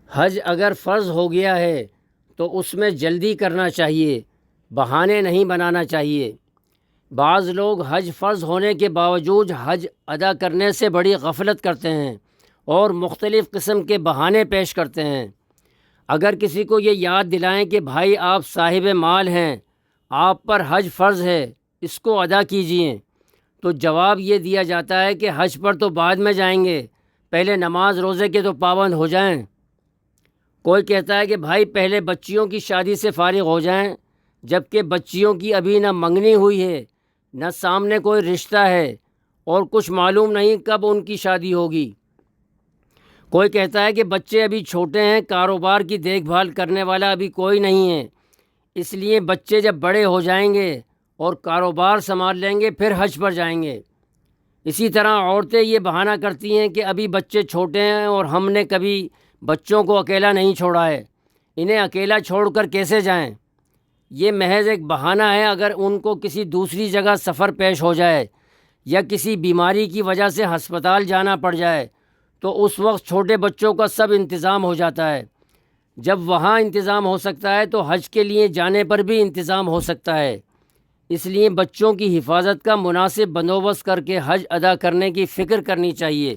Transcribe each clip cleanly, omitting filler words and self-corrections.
حج اگر فرض ہو گیا ہے تو اس میں جلدی کرنا چاہیے، بہانے نہیں بنانا چاہیے۔ بعض لوگ حج فرض ہونے کے باوجود حج ادا کرنے سے بڑی غفلت کرتے ہیں اور مختلف قسم کے بہانے پیش کرتے ہیں۔ اگر کسی کو یہ یاد دلائیں کہ بھائی آپ صاحب مال ہیں، آپ پر حج فرض ہے، اس کو ادا کیجئے، تو جواب یہ دیا جاتا ہے کہ حج پر تو بعد میں جائیں گے، پہلے نماز روزے کے تو پابند ہو جائیں۔ کوئی کہتا ہے کہ بھائی پہلے بچیوں کی شادی سے فارغ ہو جائیں، جبکہ بچیوں کی ابھی نہ منگنی ہوئی ہے، نہ سامنے کوئی رشتہ ہے، اور کچھ معلوم نہیں کب ان کی شادی ہوگی۔ کوئی کہتا ہے کہ بچے ابھی چھوٹے ہیں، کاروبار کی دیکھ بھال کرنے والا ابھی کوئی نہیں ہے، اس لیے بچے جب بڑے ہو جائیں گے اور کاروبار سنبھال لیں گے پھر حج پر جائیں گے۔ اسی طرح عورتیں یہ بہانہ کرتی ہیں کہ ابھی بچے چھوٹے ہیں اور ہم نے کبھی بچوں کو اکیلا نہیں چھوڑا ہے، انہیں اکیلا چھوڑ کر کیسے جائیں؟ یہ محض ایک بہانہ ہے۔ اگر ان کو کسی دوسری جگہ سفر پیش ہو جائے یا کسی بیماری کی وجہ سے ہسپتال جانا پڑ جائے تو اس وقت چھوٹے بچوں کا سب انتظام ہو جاتا ہے۔ جب وہاں انتظام ہو سکتا ہے تو حج کے لیے جانے پر بھی انتظام ہو سکتا ہے۔ اس لیے بچوں کی حفاظت کا مناسب بندوبست کر کے حج ادا کرنے کی فکر کرنی چاہیے۔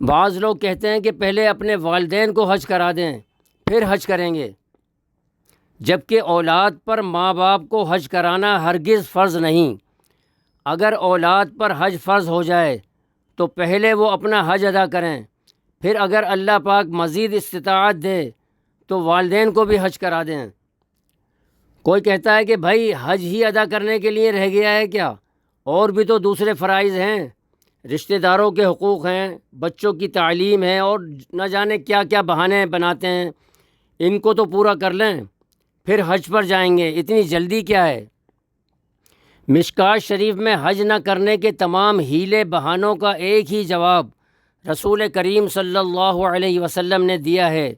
بعض لوگ کہتے ہیں کہ پہلے اپنے والدین کو حج کرا دیں پھر حج کریں گے، جبکہ اولاد پر ماں باپ کو حج کرانا ہرگز فرض نہیں۔ اگر اولاد پر حج فرض ہو جائے تو پہلے وہ اپنا حج ادا کریں، پھر اگر اللہ پاک مزید استطاعت دے تو والدین کو بھی حج کرا دیں۔ کوئی کہتا ہے کہ بھائی حج ہی ادا کرنے کے لیے رہ گیا ہے کیا؟ اور بھی تو دوسرے فرائض ہیں، رشتہ داروں کے حقوق ہیں، بچوں کی تعلیم ہے، اور نہ جانے کیا کیا بہانے بناتے ہیں، ان کو تو پورا کر لیں پھر حج پر جائیں گے، اتنی جلدی کیا ہے؟ مشکوٰۃ شریف میں حج نہ کرنے کے تمام حیلے بہانوں کا ایک ہی جواب رسول کریم صلی اللہ علیہ وسلم نے دیا ہے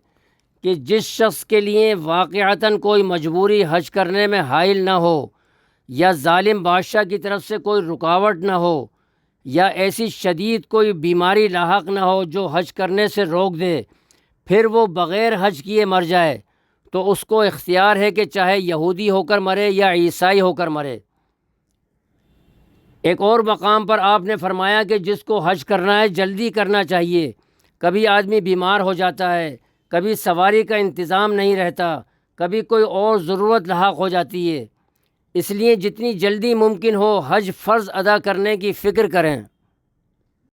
کہ جس شخص کے لیے واقعتاً کوئی مجبوری حج کرنے میں حائل نہ ہو، یا ظالم بادشاہ کی طرف سے کوئی رکاوٹ نہ ہو، یا ایسی شدید کوئی بیماری لاحق نہ ہو جو حج کرنے سے روک دے، پھر وہ بغیر حج کیے مر جائے تو اس کو اختیار ہے کہ چاہے یہودی ہو کر مرے یا عیسائی ہو کر مرے۔ ایک اور مقام پر آپ نے فرمایا کہ جس کو حج کرنا ہے جلدی کرنا چاہیے۔ کبھی آدمی بیمار ہو جاتا ہے، کبھی سواری کا انتظام نہیں رہتا، کبھی کوئی اور ضرورت لاحق ہو جاتی ہے، اس لیے جتنی جلدی ممکن ہو حج فرض ادا کرنے کی فکر کریں۔